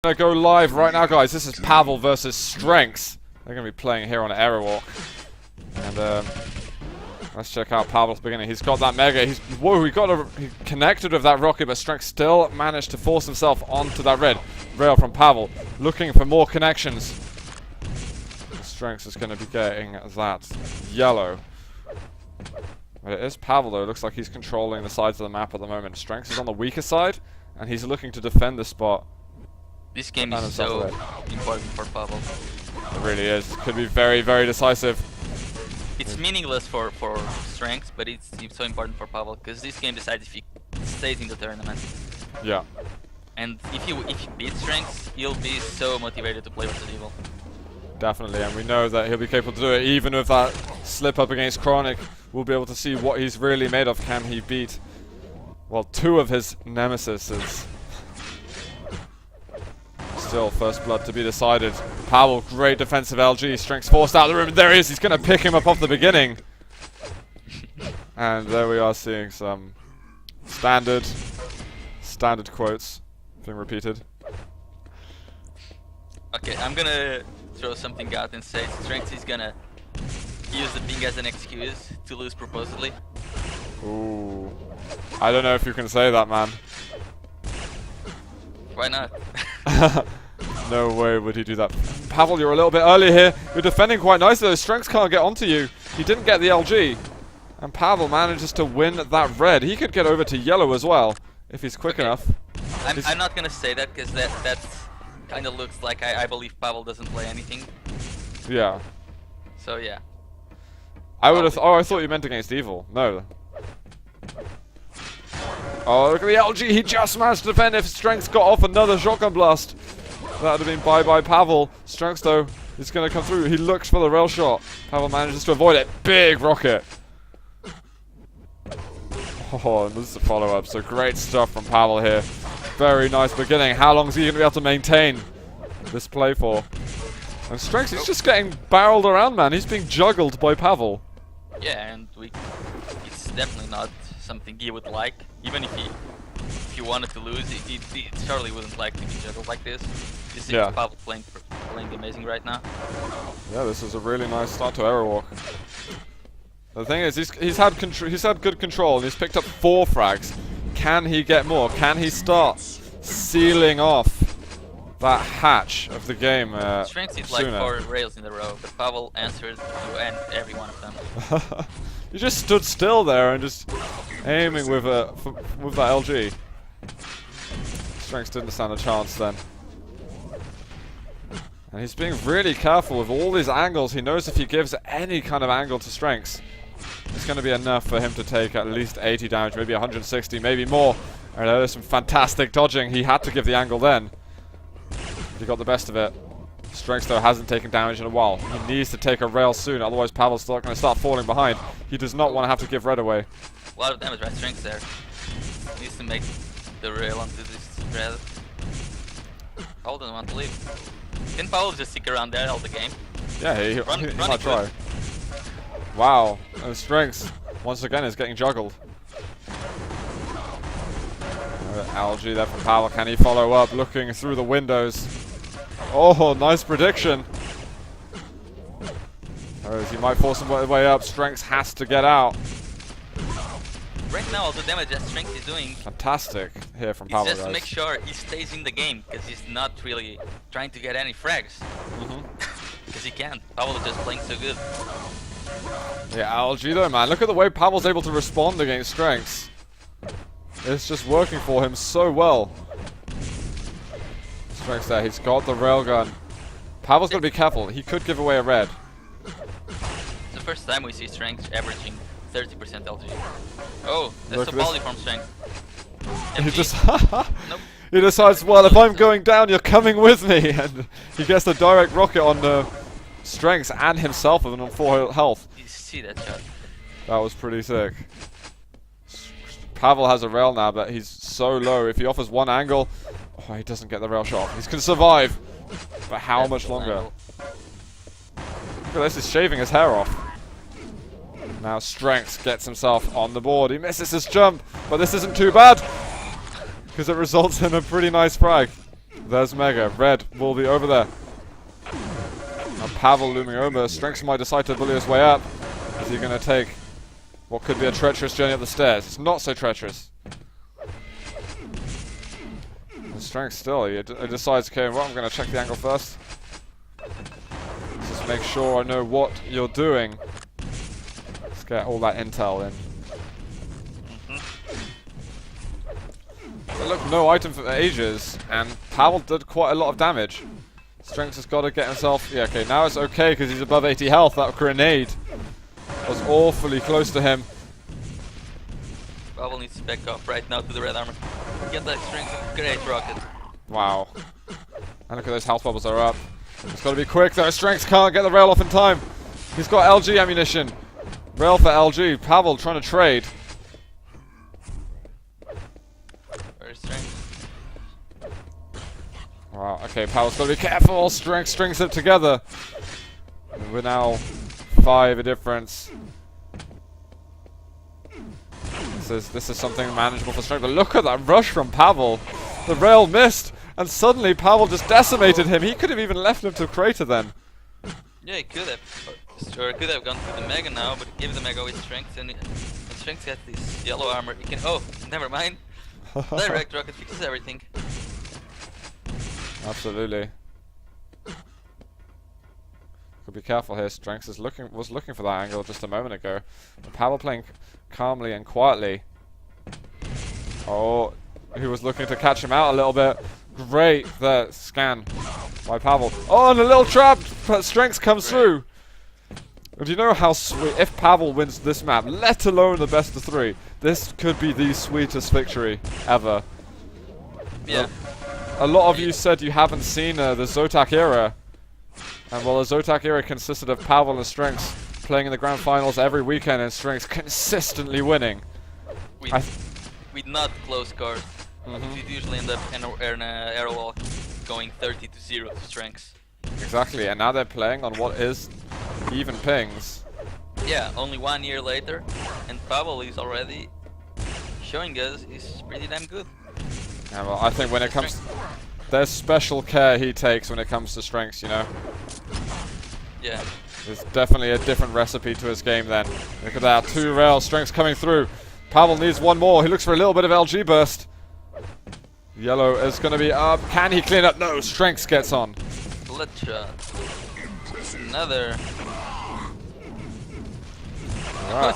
Gonna go live right now, guys. This is Pavel versus Strenx. They're gonna be playing here on Aerowalk. And let's check out Pavel's beginning. He's got that mega. He connected with that rocket, but Strenx still managed to force himself onto that red rail from Pavel, looking for more connections. Strenx is gonna be getting that yellow. But it is Pavel though. It looks like he's controlling the sides of the map at the moment. Strenx is on the weaker side, and he's looking to defend the spot. This game is so important for Pavel. It really is. It could be very, very decisive. It's meaningless for Strenx, but it's so important for Pavel because this game decides if he stays in the tournament. Yeah. And if he beats Strenx, he'll be so motivated to play versus Evil. Definitely, and we know that he'll be capable to do it. Even with that slip up against Chronic, we'll be able to see what he's really made of. Can he beat, well, two of his nemesises? Still, first blood to be decided. Pavel, great defensive LG. Strenx forced out of the room. There he is. He's going to pick him up off the beginning. And there we are seeing some standard quotes being repeated. Okay, I'm going to throw something out and say Strenx is going to use the ping as an excuse to lose purposely. Ooh. I don't know if you can say that, man. Why not? No way would he do that. Pavel, you're a little bit early here. You're defending quite nicely though. Strenx can't get onto you. He didn't get the LG. And Pavel manages to win that red. He could get over to yellow as well, if he's quick enough. I'm not going to say that because that kind of looks like I believe Pavel doesn't play anything. Yeah. So yeah. I would have. Oh, I thought you meant against Evil. No. Oh, look at the LG. He just managed to defend. If Strenx got off another shotgun blast, that would have been bye-bye Pavel. Strenx, though, is going to come through. He looks for the rail shot. Pavel manages to avoid it. Big rocket. Oh, and this is a follow-up. So great stuff from Pavel here. Very nice beginning. How long is he going to be able to maintain this play for? And Strenx is just getting barreled around, man. He's being juggled by Pavel. Yeah, and it's definitely not something he would like. Even if he wanted to lose, he surely wouldn't like to be juggled like this. This is Pavel playing amazing right now. Yeah, this is a really nice start to Aerowalk. The thing is, he's had good control, and he's picked up 4 frags. Can he get more? Can he start sealing off that hatch of the game Strenx hit like 4 rails in a row, but Pavel answered to end every one of them. He just stood still there and just aiming with that LG. Strenx didn't stand a chance then. And he's being really careful with all these angles. He knows if he gives any kind of angle to Strenx, it's going to be enough for him to take at least 80 damage, maybe 160, maybe more. And there's some fantastic dodging. He had to give the angle then. He got the best of it. Strenx, though, hasn't taken damage in a while. He needs to take a rail soon, otherwise Pavel's still going to start falling behind. He does not want to have to give red away. A lot of damage by Strenx there. He needs to make the rail onto this red. Pavel doesn't want to leave. Can Pavel just stick around there all the game? Yeah, he might try. Wow, and Strenx, once again, is getting juggled. LG there from Pavel. Can he follow up, looking through the windows? Oh, nice prediction. He might force him way up. Strenx has to get out. Right now, all the damage that Strenx is doing, fantastic here from Pavel, just to make sure he stays in the game, because he's not really trying to get any frags. Because he can't. Pavel is just playing so good. Yeah, LG though, man. Look at the way Pavel's able to respond against Strenx. It's just working for him so well. Strenx there, he's got the railgun. Pavel's got to be careful. He could give away a red. It's the first time we see Strenx averaging 30% LG. Oh, that's a volley from Strenx. He just nope. He decides, well, if I'm going down, you're coming with me, and he gets the direct rocket on Strenx and himself with on 4 health. You see that shot? That was pretty sick. Pavel has a rail now, but he's so low. If he offers one angle, oh, he doesn't get the rail shot. He's going to survive, but how much longer? Look at this, he's shaving his hair off. Now Strenx gets himself on the board. He misses his jump, but this isn't too bad, because it results in a pretty nice frag. There's Mega. Red will be over there. Now Pavel looming over. Strenx might decide to bully his way up. Is he going to take what could be a treacherous journey up the stairs? It's not so treacherous. And Strenx still, he decides, okay, well, I'm going to check the angle first. Just make sure I know what you're doing. Let's get all that intel in. But look, no item for ages, and Pavel did quite a lot of damage. Strenx has got to get himself... Yeah, okay, now it's okay because he's above 80 health. That grenade was awfully close to him. Pavel needs to back off right now to the red armor. Get that Strenx, great rocket. Wow. And look at those health bubbles are up. It's got to be quick though. Strenx can't get the rail off in time. He's got LG ammunition. Rail for LG. Pavel trying to trade. Wow, okay, Pavel's got to be careful. Strings it together. We're now 5 a difference. This is something manageable for Strenx. But look at that rush from Pavel. The rail missed, and suddenly Pavel just decimated him. He could have even left him to crater then. Yeah, he could have. Sure, could have gone to the Mega now, but give the Mega with Strenx, and Strenx got this yellow armor. He can. Oh, never mind. Direct rocket fixes everything. Absolutely. Could be careful here. Strenx was looking for that angle just a moment ago. But Pavel playing calmly and quietly. Oh, he was looking to catch him out a little bit. Great, the scan by Pavel. Oh, and a little trap, but Strenx comes through. And do you know how sweet, if Pavel wins this map, let alone the best of 3, this could be the sweetest victory ever. Yeah. A lot of you said you haven't seen the Zotac era. And well, the Zotac era consisted of Pavel and Strenx playing in the grand finals every weekend and Strenx consistently winning. With not close scores. We'd usually end up in an arrow wall going 30-0 to Strenx. Exactly, and now they're playing on what is even pings. Yeah, only 1 year later, and Pavel is already showing us he's pretty damn good. Yeah, well, I think when it comes... There's special care he takes when it comes to Strenx, you know? Yeah. There's definitely a different recipe to his game then. Look at that, 2 rails, Strenx coming through. Pavel needs 1 more, he looks for a little bit of LG burst. Yellow is going to be up. Can he clean up? No, Strenx gets on. Bloodshot. Another. Right.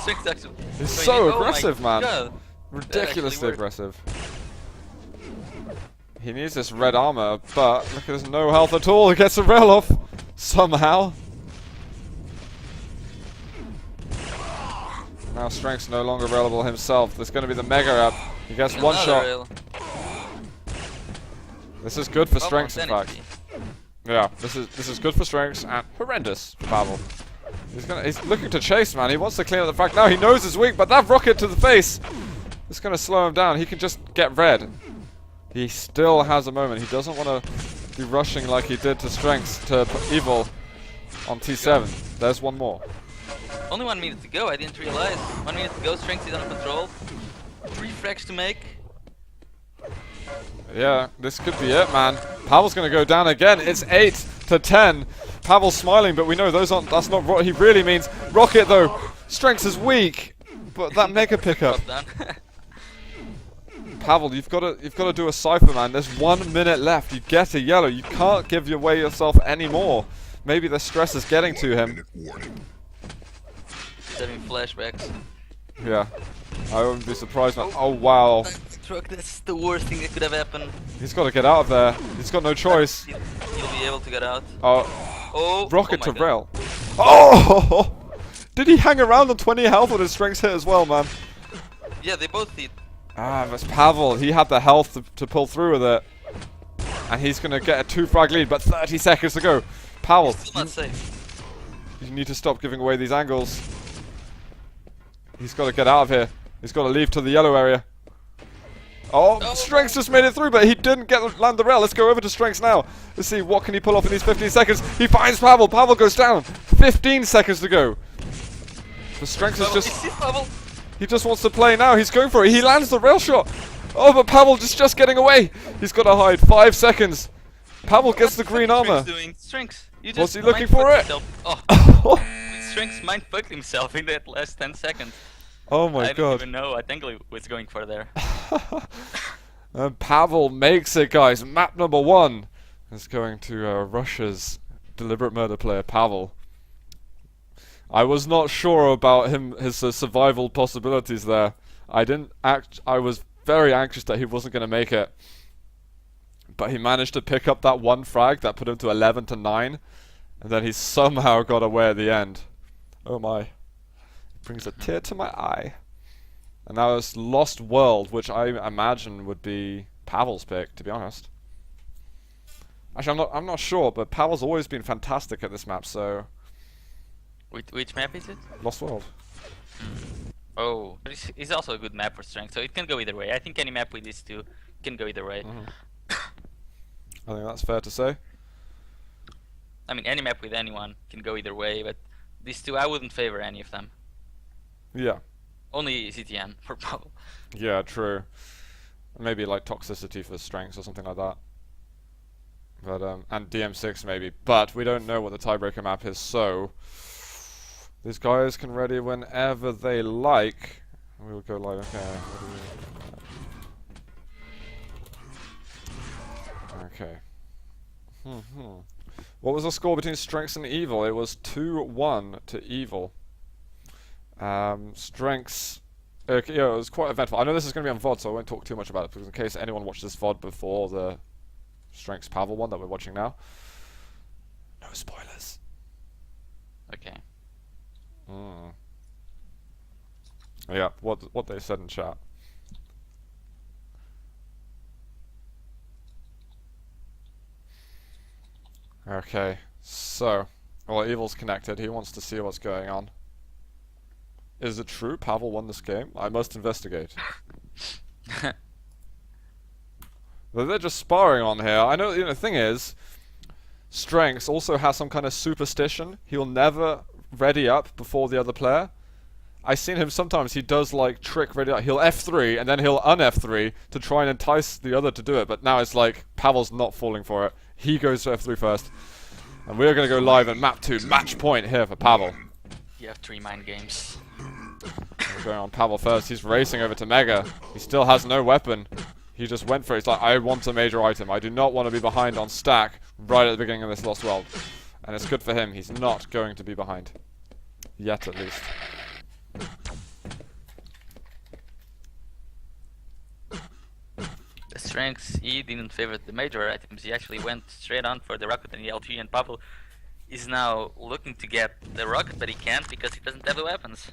He's so aggressive, man. God. Ridiculously aggressive. He needs this red armor, but look, there's no health at all. He gets a rail off somehow. Now Strenx no longer railable himself. There's going to be the Mega up. He gets 1 shot. Rail. This is good for Strenx, in fact. Yeah, this is good for Strenx and horrendous for Pavel. He's looking to chase, man. He wants to clean up the fact. Now he knows he's weak, but that rocket to the face is going to slow him down. He can just get red. He still has a moment. He doesn't want to be rushing like he did to Strenx, to Evil on T7. There's 1 more. Only 1 minute to go. I didn't realize. 1 minute to go. Strenx is under control. 3 frags to make. Yeah, this could be it, man. Pavel's going to go down again. It's 8-10. Pavel's smiling, but we know that's not what he really means. Rocket, though. Strenx is weak, but that Mega pickup. Pavel, you've got to do a cipher, man. There's 1 minute left. You get a yellow. You can't give away yourself anymore. Maybe the stress is getting to him. He's having flashbacks. Yeah, I wouldn't be surprised, man. Oh wow. That's the worst thing that could have happened. He's got to get out of there. He's got no choice. He'll be able to get out. Oh, rocket to rail. Oh! Did he hang around on 20 health with his Strenx hit as well, man? Yeah, they both did. Ah, that's Pavel. He had the health to pull through with it. And he's going to get a 2 frag lead, but 30 seconds to go. Pavel, still not safe. You need to stop giving away these angles. He's got to get out of here. He's got to leave to the yellow area. Oh, Strenx just made it through, but he didn't land the rail. Let's go over to Strenx now. Let's see what can he pull off in these 15 seconds. He finds Pavel. Pavel goes down. 15 seconds to go. The Strenx is just... He just wants to play now. He's going for it. He lands the rail shot. Oh, but Pavel just getting away. He's got to hide. 5 seconds. Pavel gets the green armor. Strenx, you just Was he looking for it? Oh, Strenx mind-fucked himself in that last 10 seconds. Oh my I god. don't even know what angle he was going for there. And Pavel makes it, guys. Map number 1 is going to Russia's deliberate murder player, Pavel. I was not sure about his survival possibilities there. I was very anxious that he wasn't going to make it. But he managed to pick up that one frag that put him to 11 to 9. And then he somehow got away at the end. Oh my. It brings a tear to my eye. And that was Lost World, which I imagine would be Pavel's pick, to be honest. Actually, I'm not sure, but Pavel's always been fantastic at this map, so... Which map is it? Lost World. Oh, but it's also a good map for Strenx, so it can go either way. I think any map with these two can go either way. I think that's fair to say. I mean, any map with anyone can go either way, but these two, I wouldn't favor any of them. Yeah. Only CTN for Pavel. Yeah, true. Maybe like Toxicity for Strenx or something like that. But and DM6 maybe. But we don't know what the tiebreaker map is, so these guys can ready whenever they like. We'll go live. Okay. Okay. What was the score between Strenx and Evil? It was 2-1 to Evil. Strenx. Okay, yeah, it was quite eventful. I know this is going to be on VOD, so I won't talk too much about it, because in case anyone watched this VOD before the Strenx Pavel one that we're watching now. No spoilers. Okay. Yeah, what they said in chat. Okay, so, well, Evil's connected. He wants to see what's going on. Is it true Pavel won this game? I must investigate. But they're just sparring on here. I know, the thing is, Strenx also has some kind of superstition. He'll never ready up before the other player. I've seen him sometimes, he does like trick ready up. He'll F3 and then he'll un-F3 to try and entice the other to do it. But now it's like, Pavel's not falling for it. He goes to F3 first. And we're going to go live at map 2. Match point here for Pavel. You have 3 mind games. We're going on Pavel first. He's racing over to Mega. He still has no weapon. He just went for it. He's like, I want a major item. I do not want to be behind on stack right at the beginning of this Lost World. And it's good for him. He's not going to be behind. Yet, at least. The Strenx, he didn't favor the major items. He actually went straight on for the rocket and the LG, and Pavel is now looking to get the rocket, but he can't because he doesn't have the weapons.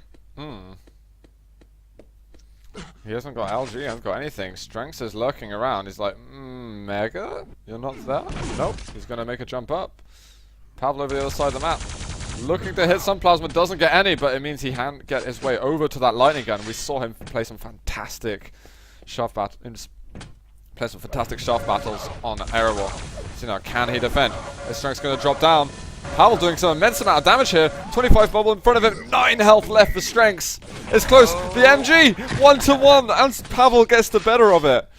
He hasn't got LG, he hasn't got anything. Strenx is lurking around. He's like, Mega? You're not there? Nope. He's going to make a jump up. Pavel over the other side of the map. Looking to hit some plasma, doesn't get any, but it means he can't get his way over to that lightning gun. We saw him play some fantastic shaft battles on Aerowalk. So now, can he defend? His Strenx going to drop down. Pavel doing some immense amount of damage here. 25 bubble in front of him. 9 health left for Strenx. It's close. The MG 1-1, and Pavel gets the better of it.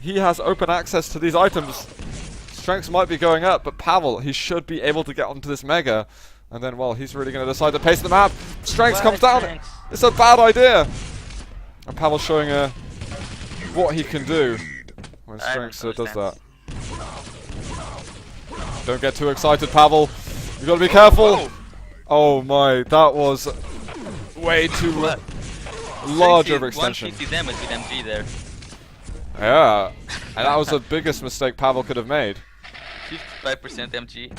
He has open access to these items. Strenx might be going up, but Pavel, he should be able to get onto this Mega. And then, well, he's really going to decide to pace the map. Strenx comes down. Strenx? It's a bad idea. And Pavel's showing what he can do when Strenx does that. Don't get too excited, Pavel. You got to be careful. Whoa. Oh my, that was way too large overextension. 150 damage with MG there. Yeah, and that was the biggest mistake Pavel could have made. 55% MG.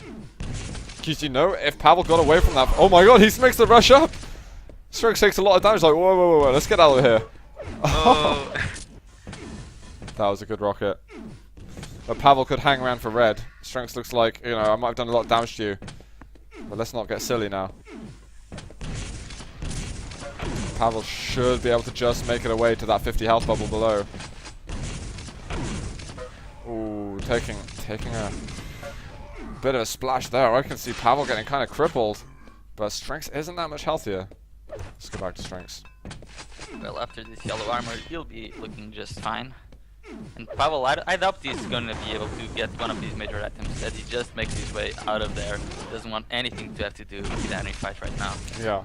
Because you know, if Pavel got away from that, oh my god, he makes the rush up. Strenx takes a lot of damage. Like, whoa, let's get out of here. Oh. That was a good rocket. But Pavel could hang around for red. Strenx looks like, you know, I might have done a lot of damage to you. But let's not get silly now. Pavel should be able to just make it away to that 50 health bubble below. Ooh, taking a bit of a splash there. I can see Pavel getting kind of crippled. But Strenx isn't that much healthier. Let's go back to Strenx. Well, after this yellow armor, he'll be looking just fine. And Pavel, I doubt he's gonna be able to get one of these major items, as he just makes his way out of there. Doesn't want anything to have to do with the enemy fight right now. Yeah.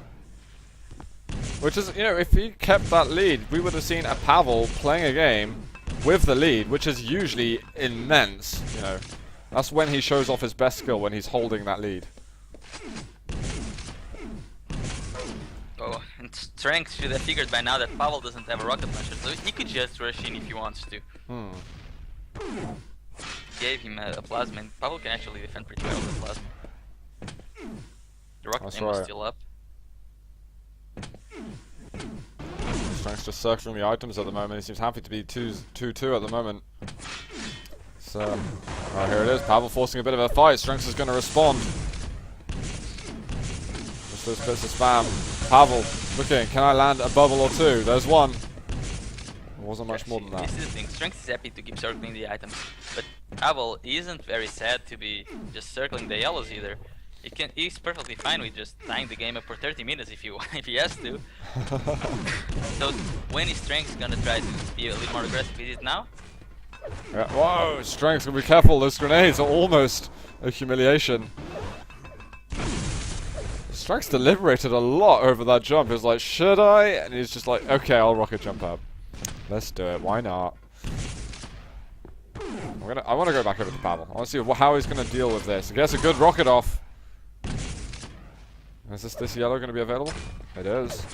Which is, you know, if he kept that lead, we would have seen a Pavel playing a game with the lead, which is usually immense, you know. That's when he shows off his best skill, when he's holding that lead. Oh, and Strenx should have figured by now that Pavel doesn't have a rocket launcher, so he could just rush in if he wants to. Gave him a plasma, and Pavel can actually defend pretty well with plasma. The rocket aim was still up. Strenx just circling the items at the moment. He seems happy to be 2-2 at the moment. So, oh, here it is. Pavel forcing a bit of a fight. Strenx is going to respond. Just those bits of spam. Pavel looking. Can I land a bubble or two? There's one. It wasn't much more than that. This is the thing. Strenx is happy to keep circling the items, but Pavel isn't very sad to be just circling the yellows either. He's perfectly fine with just tying the game up for 30 minutes if he has to. So when is Strenx gonna try to be a little more aggressive? Is it now? Yeah. Whoa, Strenx, be careful. Those grenades are almost a humiliation. Strenx deliberated a lot over that jump. He was like, should I? And he's just like, okay, I'll rocket jump up. Let's do it. Why not? I want to go back over to Pavel. I want to see how he's going to deal with this. He gets a good rocket off. Is this yellow going to be available? It is.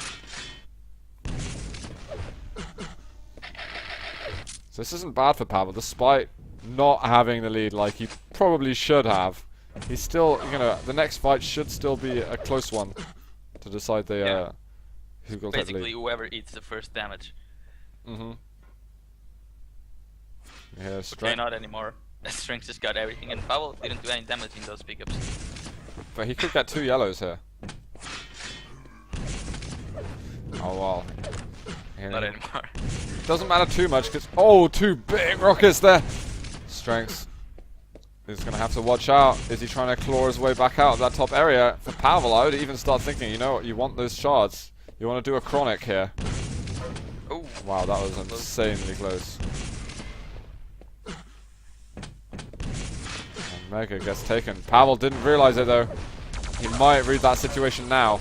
So this isn't bad for Pavel, despite not having the lead like he probably should have. He's still, you know, the next fight should still be a close one to decide the who's going to take the lead. Basically, whoever eats the first damage. Yeah, Okay, not anymore. Strenx just got everything, and Pavel didn't do any damage in those pickups. But he could get 2 yellows here. Oh wow. Not anymore. Doesn't matter too much because 2 big rockets there. Strenx is going to have to watch out. Is he trying to claw his way back out of that top area? For Pavel, I would even start thinking, you know what, you want those shards. You want to do a chronic here. Oh, wow, that was insanely close. And Mega gets taken. Pavel didn't realize it though. He might read that situation now.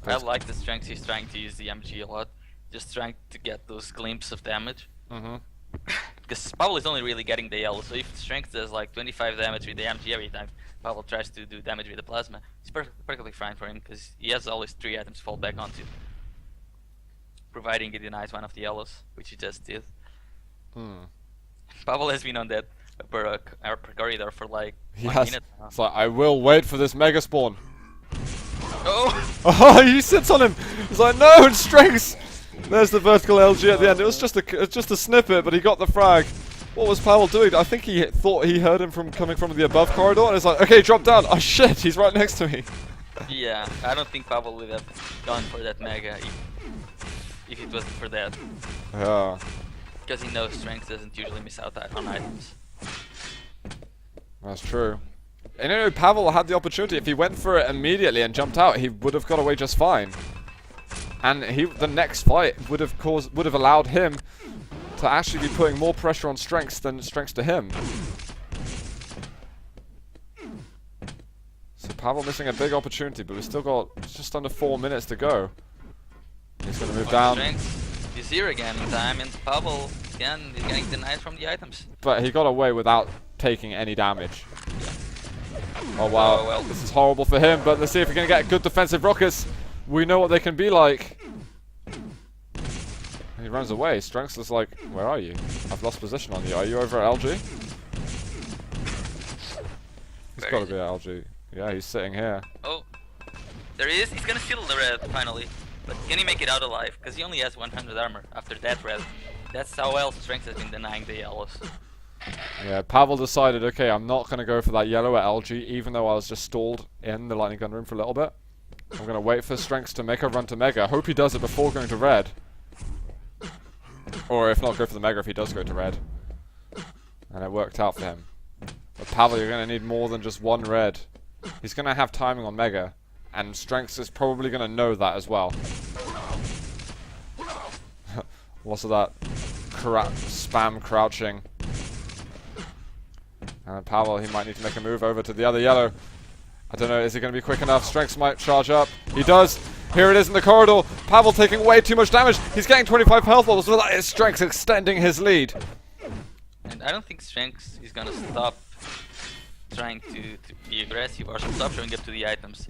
I like the Strenx. He's trying to use the MG a lot, just trying to get those glimpses of damage. Because Pavel is only really getting the yellow, so if Strenx does like 25 damage with the MG every time Pavel tries to do damage with the plasma, it's perfectly fine for him, because he has always 3 items to fall back onto. Providing he denies one of the yellows, which he just did. Pavel has been on that upper corridor for like 1 minute now. It's like, I will wait for this mega spawn. Oh! Oh, he sits on him. He's like, no, it's Strenx. There's the vertical LG at the end. It was just a snippet, but he got the frag. What was Pavel doing? I think he thought he heard him coming from the above corridor, and it's like, okay, drop down. Oh shit, he's right next to me. Yeah, I don't think Pavel would have gone for that mega if it wasn't for that. Yeah. Because he knows Strenx doesn't usually miss out on items. That's true. And you know, Pavel had the opportunity. If he went for it immediately and jumped out, he would have got away just fine. And the next fight would have allowed him to actually be putting more pressure on Strenx than Strenx to him. So Pavel missing a big opportunity, but we've still got just under 4 minutes to go. He's going to move down. Strenx is here again in time, and Pavel again is getting denied from the items. But he got away without taking any damage. Oh wow, well. This is horrible for him, but let's see if we can get good defensive rockets. We know what they can be like. He runs away. Strenx is like, where are you? I've lost position on you. Are you over at LG? He's got to be at LG. Yeah, he's sitting here. Oh, there he is. He's gonna steal the red finally. But can he make it out alive? Because he only has 100 armor after that red. That's how well Strenx has been denying the yellows. Yeah, Pavel decided, okay, I'm not going to go for that yellow at LG, even though I was just stalled in the lightning gun room for a little bit. I'm going to wait for Strenx to make a run to Mega. Hope he does it before going to red. Or if not, go for the Mega if he does go to red. And it worked out for him. But Pavel, you're going to need more than just 1 red. He's going to have timing on Mega. And Strenx is probably going to know that as well. Lots of that spam crouching. And Pavel, he might need to make a move over to the other yellow. I don't know, is he going to be quick enough? Strenx might charge up. He does. Here it is in the corridor. Pavel taking way too much damage. He's getting 25 health balls. So that is Strenx extending his lead. And I don't think Strenx is going to stop trying to be aggressive or stop showing up to the items.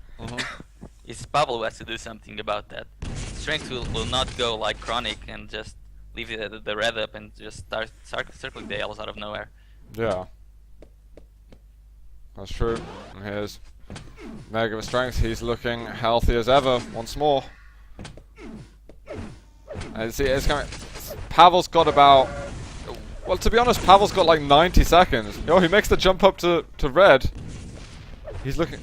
It's Pavel who has to do something about that. Strenx will not go like Chronic and just leave it at the red up and just start circling the L's out of nowhere. Yeah. That's true. And here's Mega with Strenx. He's looking healthy as ever once more. And see, it's coming. Pavel's got about. Well, to be honest, Pavel's got like 90 seconds. Oh, he makes the jump up to red. He's looking.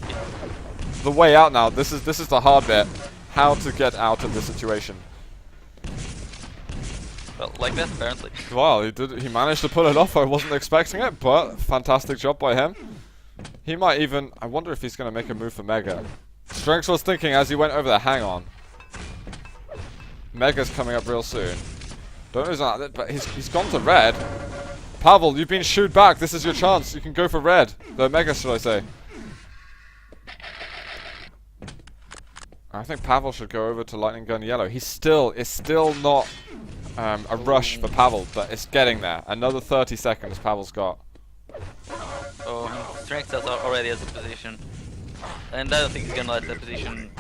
The way out now. This is the hard bit. How to get out of this situation. Well, like that apparently. Well, he managed to pull it off. I wasn't expecting it, but fantastic job by him. He might even. I wonder if he's going to make a move for Mega. Strenx was thinking as he went over there. Hang on. Mega's coming up real soon. Don't lose that, but he's gone to red. Pavel, you've been shooed back. This is your chance. You can go for red. The Mega, should I say? I think Pavel should go over to Lightning Gun Yellow. It's still not a rush for Pavel, but it's getting there. Another 30 seconds Pavel's got. Oh, Strenx already has a position. And I don't think he's gonna let that position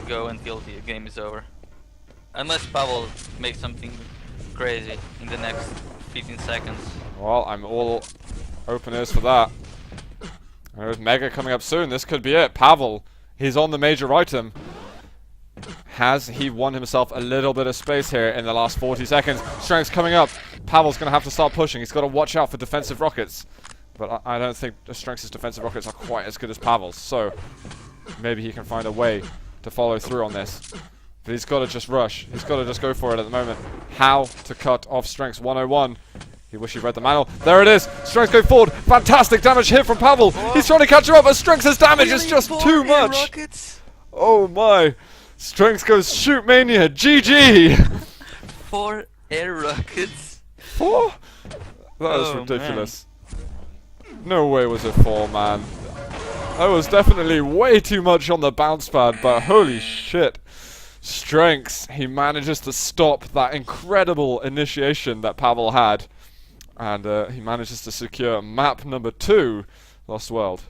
go until the game is over. Unless Pavel makes something crazy in the next 15 seconds. Well, I'm all open ears for that. There's Mega coming up soon. This could be it. Pavel, he's on the major item. Has he won himself a little bit of space here in the last 40 seconds? Strenx coming up. Pavel's going to have to start pushing. He's got to watch out for defensive rockets. But I don't think Strenx's defensive rockets are quite as good as Pavel's. So maybe he can find a way to follow through on this. But he's got to just rush. He's got to just go for it at the moment. How to cut off Strenx 101. He wish he read the manual. There it is. Strenx going forward. Fantastic damage here from Pavel. Oh. He's trying to catch him up, but Strenx's damage is just too much. Rockets? Oh my. Strenx goes shoot mania. GG. 4 air rockets. 4? That is ridiculous. Man. No way was it 4, man. That was definitely way too much on the bounce pad, but holy shit. Strenx, he manages to stop that incredible initiation that Pavel had. And he manages to secure map number 2, Lost World.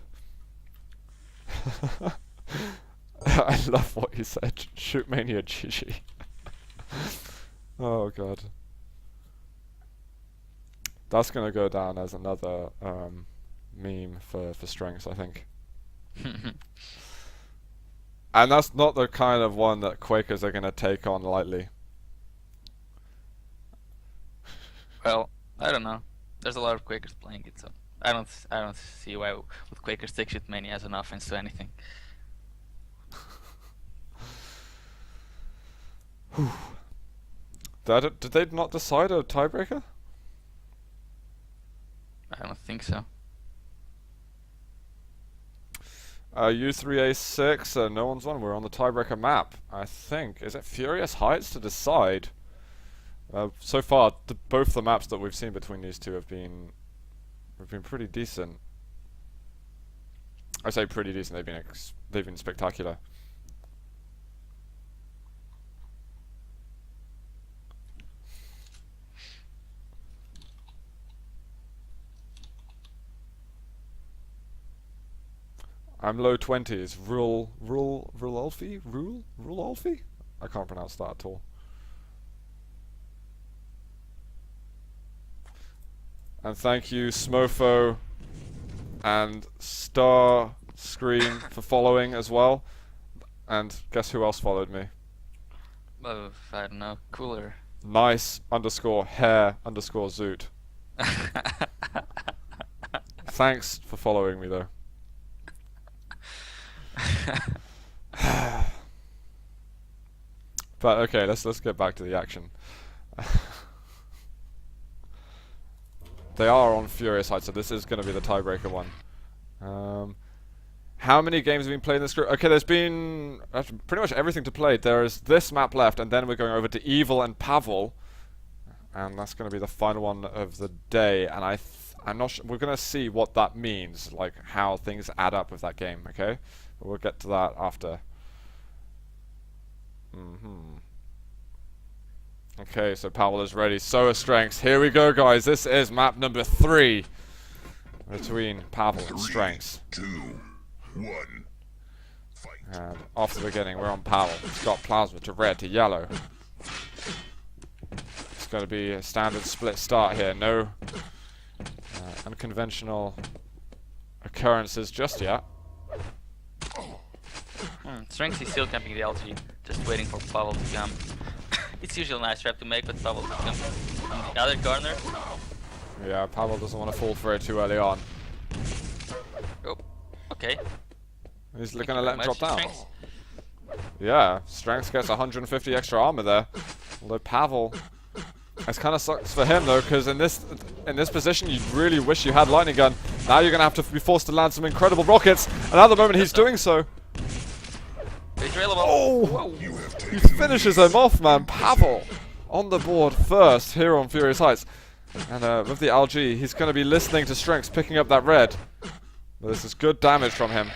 I love what he said. Shoot mania GG. Oh god. That's gonna go down as another meme for Strenx, I think. And that's not the kind of one that Quakers are gonna take on lightly. Well, I don't know. There's a lot of Quakers playing it, so I don't see why would Quakers take shoot mania as an offense to anything. Did they not decide a tiebreaker? I don't think so. U3A6, no one's on. We're on the tiebreaker map, I think. Is it Furious Heights to decide? So far, both the maps that we've seen between these two have been pretty decent. I say pretty decent. They've been spectacular. I'm low 20s. Rule Alfie? I can't pronounce that at all. And thank you, Smofo and Star Screen for following as well. And guess who else followed me? I don't know. Cooler. Nice _ hair _ zoot. Thanks for following me though. But okay, let's get back to the action. They are on Furious Heights, so this is going to be the tiebreaker one. How many games have been played in this group? Okay, there's been pretty much everything to play. There is this map left, and then we're going over to Evil and Pavel. And that's going to be the final one of the day. And I'm not sure. We're going to see what that means, like how things add up with that game, okay? But we'll get to that after. Okay, so Pavel is ready. So is Strenx. Here we go, guys. This is map number 3 between Pavel and Strenx. 3, 2, 1. Fight. And off the beginning, we're on Pavel. He's got plasma to red to yellow. It's going to be a standard split start here. No unconventional occurrences just yet. Strenx is still camping the LG, just waiting for Pavel to come. It's usually a nice trap to make, but Pavel comes from the other corner. Yeah, Pavel doesn't want to fall for it too early on. Oh, okay. He's going to let him drop down. Strenx. Yeah, Strenx gets 150 extra armor there. Although Pavel, it kind of sucks for him though, because in this position, you really wish you had lightning gun. Now you're going to have to be forced to land some incredible rockets. And at the moment, he's doing so. Oh! He finishes him off, man. Pavel on the board first here on Furious Heights. And with the LG, he's going to be listening to Strenx picking up that red. But this is good damage from him.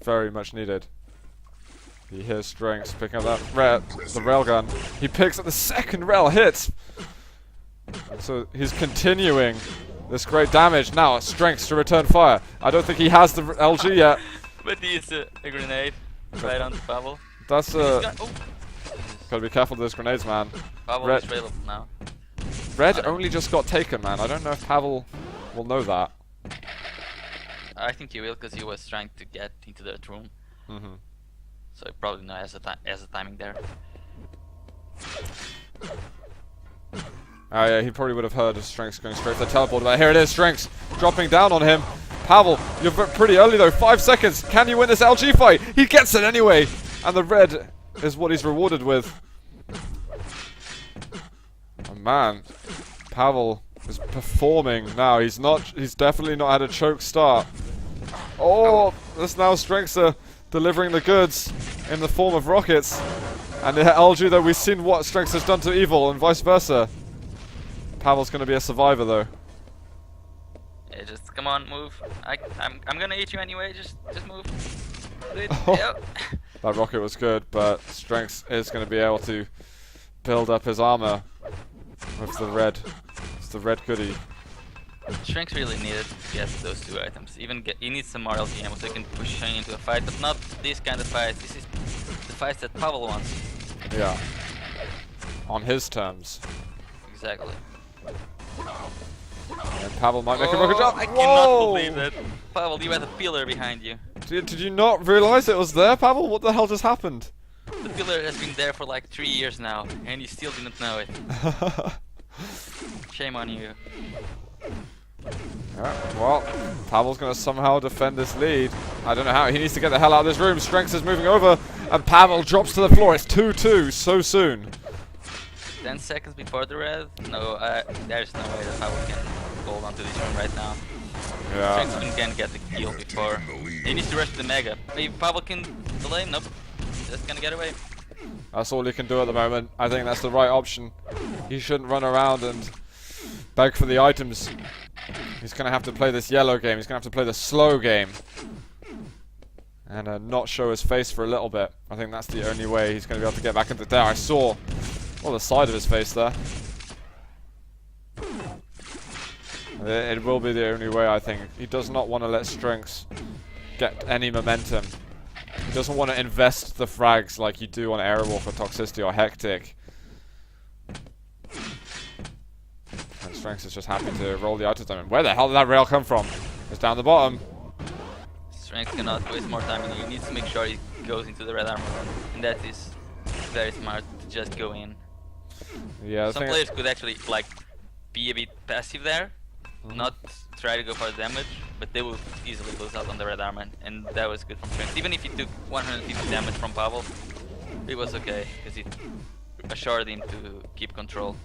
Very much needed. He hears Strenx picking up that red, the railgun. He picks up the second rail hit. So he's continuing this great damage. Now Strenx to return fire. I don't think he has the LG yet. But he is a grenade right on Pavel. That's gotta be careful with those grenades, man. Pavel is trailed now. Red only just got taken, man. I don't know if Pavel will know that. I think he will, because he was trying to get into that room. So he probably knows has a timing there. Oh yeah, he probably would have heard of Strenx going straight to the teleport. But here it is, Strenx dropping down on him. Pavel, you're pretty early though. 5 seconds. Can you win this LG fight? He gets it anyway. And the red is what he's rewarded with. Oh man, Pavel is performing now. He's definitely not had a choke start. Oh, this now Strenx delivering the goods in the form of rockets. And the LG though, we've seen what Strenx has done to Evil and vice versa. Pavel's going to be a survivor though. Yeah, just come on, move. I'm gonna eat you anyway. Just move. That rocket was good, but Strenx is going to be able to build up his armor with the red. It's the red goodie. Strenx really needed to get those 2 items. He needs some more LG ammo so he can push Shane into a fight, but not this kind of fight. This is the fights that Pavel wants. Yeah. On his terms. Exactly. And Pavel might make a rocket jump. I cannot believe that. Pavel, you had a pillar behind you. Did you not realize it was there, Pavel? What the hell just happened? The pillar has been there for like 3 years now, and you still didn't know it. Shame on you. Yeah, well, Pavel's going to somehow defend this lead. I don't know how. He needs to get the hell out of this room. Strenx is moving over, and Pavel drops to the floor. It's 2-2 so soon. 10 seconds before the red? No, there's no way that Pavel can hold on to this room right now. Yeah. Strenx even can get the kill before. He needs to rush the Mega. Maybe Pavel can delay? Nope. Just gonna get away. That's all he can do at the moment. I think that's the right option. He shouldn't run around and beg for the items. He's going to have to play this yellow game. He's going to have to play the slow game. And not show his face for a little bit. I think that's the only way he's going to be able to get back into there. I saw the side of his face there. It will be the only way, I think. He does not want to let Strenx get any momentum. He doesn't want to invest the frags like you do on Airwolf or Toxicity or Hectic. And Strenx is just happy to roll the items. I mean, where the hell did that rail come from? It's down the bottom. Strenx cannot waste more time, and he needs to make sure he goes into the red armor run. And that is very smart to just go in. Yeah, some players could actually like be a bit passive there, not try to go for the damage, but they will easily lose out on the red armor, and that was good from Strenx. Even if he took 150 damage from Pavel, it was okay, because it assured him to keep control.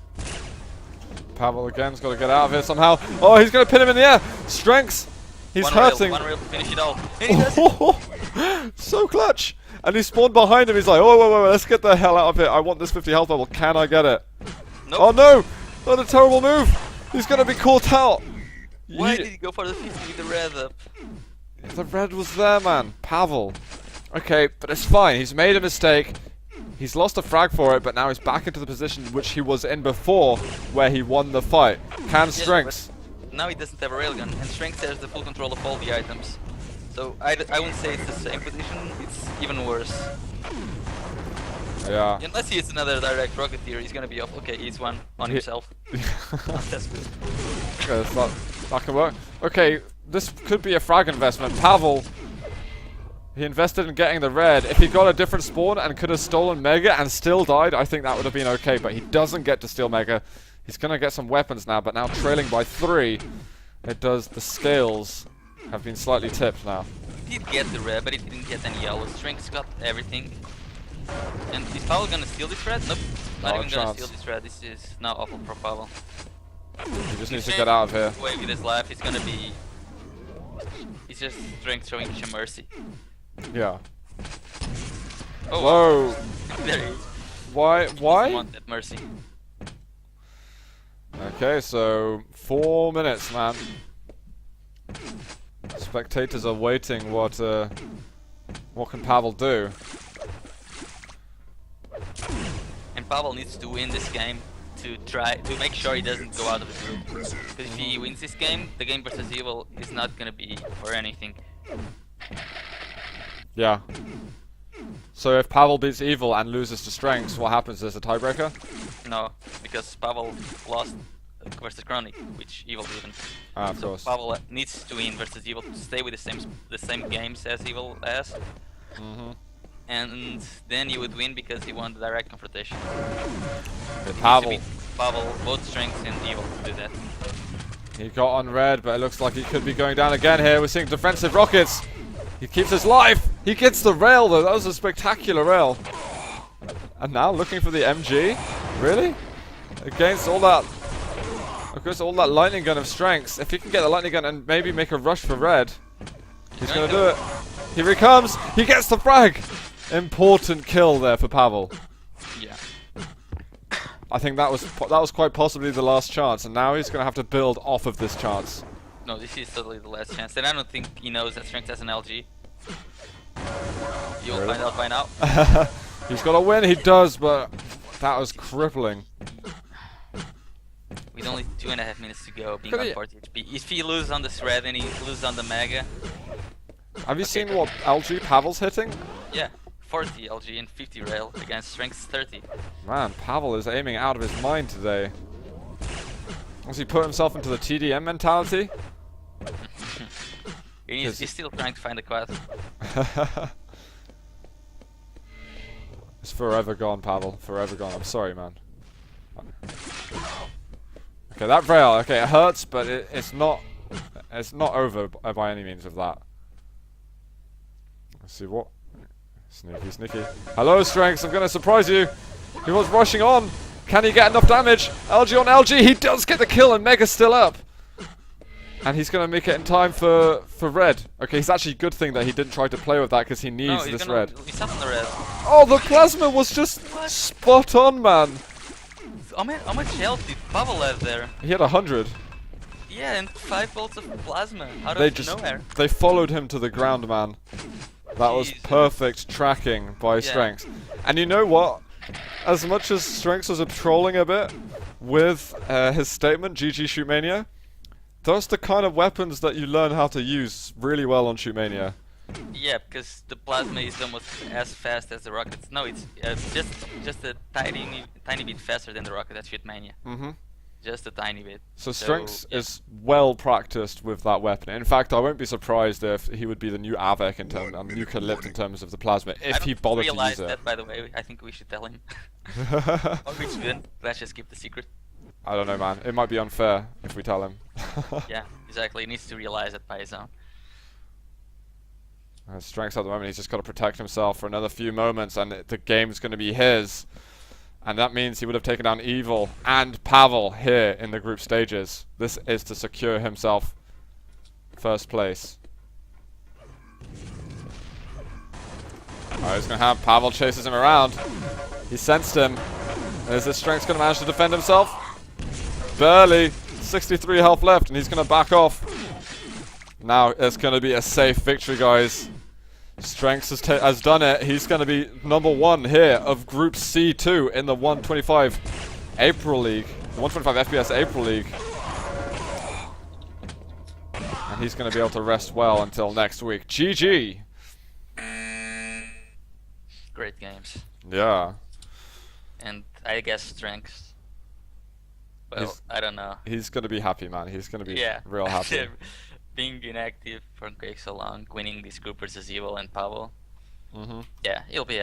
Pavel again's got to get out of here somehow. Oh, he's going to pin him in the air. Strenx, he's hurting. One rail to finish it all. And he does it. So clutch. And he spawned behind him. He's like, oh, wait, let's get the hell out of here. I want this 50 health level. Can I get it? Nope. Oh no! What a terrible move! He's gonna be caught out! Why did he go for the 50 with the red up? The red was there, man. Pavel. Okay, but it's fine. He's made a mistake. He's lost a frag for it, but now he's back into the position which he was in before, where he won the fight. Can Strenx? Now he doesn't have a railgun, and Strenx has the full control of all the items. So I wouldn't say it's the same position, it's even worse. Yeah. Unless he hits another direct rocketeer, he's gonna be off. Okay, he's one on himself. That's good. Okay, that can work. Okay, this could be a frag investment. Pavel, he invested in getting the red. If he got a different spawn and could have stolen Mega and still died, I think that would have been okay. But he doesn't get to steal Mega. He's gonna get some weapons now, but now trailing by 3. It does. The scales have been slightly tipped now. He did get the red, but he didn't get any yellow. Strenx got everything. And is Pavel gonna steal this red? Nope. Not even gonna steal this red. This is now awful for Pavel. He just needs to get out of here. Way with his life, he's gonna be. He's just Strenx showing him mercy. Yeah. Oh, whoa. wow. There he is. Why? He want that mercy. Okay, so 4 minutes, man. Spectators are waiting. What can Pavel do? And Pavel needs to win this game to try to make sure he doesn't go out of the group. Because if he wins this game, the game versus Evil is not gonna be for anything. Yeah. So if Pavel beats Evil and loses to Strenx, what happens? There's a tiebreaker? No, because Pavel lost versus Chronic, which Evil didn't. Ah, of so course. Pavel needs to win versus Evil to stay with the same games as Evil has. And then he would win because he won the direct confrontation. Pavel. Pavel, both Strenx and Evil to do that. He got on red, but it looks like he could be going down again here. We're seeing defensive rockets. He keeps his life. He gets the rail though. That was a spectacular rail. And now looking for the MG. Really? Against all that lightning gun of Strenx. If he can get the lightning gun and maybe make a rush for red, he's gonna do it. Here he comes. He gets the frag. Important kill there for Pavel. Yeah. I think that was quite possibly the last chance, and now he's gonna have to build off of this chance. No, this is totally the last chance, and I don't think he knows that Strenx has an LG. You'll find out by now. He's got to win, he does, but that was crippling. With only 2.5 minutes to go, being on 40 HP. If he loses on the thread and he loses on the Mega... Have you seen what LG Pavel's hitting? Yeah, 40 LG and 50 rail against Strenx 30. Man, Pavel is aiming out of his mind today. Has he put himself into the TDM mentality? He's still trying to find a quad. It's forever gone, Pavel. Forever gone. I'm sorry, man. Okay, that rail. Okay, it hurts, but it's not over by any means of that. Let's see what. Sneaky, sneaky. Hello, Strenx. I'm gonna surprise you. He was rushing on. Can he get enough damage? LG on LG. He does get the kill, and Mega's still up. And he's going to make it in time for red. Okay, it's actually a good thing that he didn't try to play with that because he needs this red. He's up on the red. Oh, the plasma was just spot on, man. How much health did Pavel have there? He had 100. Yeah, and 5 bolts of plasma out of nowhere. They followed him to the ground, man. That was perfect tracking by Strenx. And you know what? As much as Strenx was trolling a bit with his statement, GG Shootmania, those are the kind of weapons that you learn how to use really well on Shootmania. Yeah, because the plasma is almost as fast as the rockets. No, it's just a tiny bit faster than the rocket at Shootmania. Just a tiny bit. So Strenx is well practiced with that weapon. In fact, I won't be surprised if he would be the new Avek in terms, new Calypt in terms of the plasma, if he bothered to use it. I realized that, by the way. I think we should tell him. Or we shouldn't. Let's just keep the secret. I don't know, man. It might be unfair if we tell him. Yeah, exactly. He needs to realize it by his own. Strenx at the moment, he's just got to protect himself for another few moments, and the game's going to be his. And that means he would have taken down Evil and Pavel here in the group stages. This is to secure himself first place. Alright, he's going to have Pavel chases him around. He sensed him. Is this Strenx going to manage to defend himself? Barely. 63 health left, and he's going to back off. Now it's going to be a safe victory, guys. Strenx has done it. He's going to be #1 here of Group C2 in the 125 April League. The 125 FPS April League. And he's going to be able to rest well until next week. GG! Great games. Yeah. And I guess Strenx. Well, I don't know. He's going to be happy, man. He's going to be real happy. Being inactive for so long, winning these group versus Evil and Pavel. Mm-hmm. Yeah, he'll be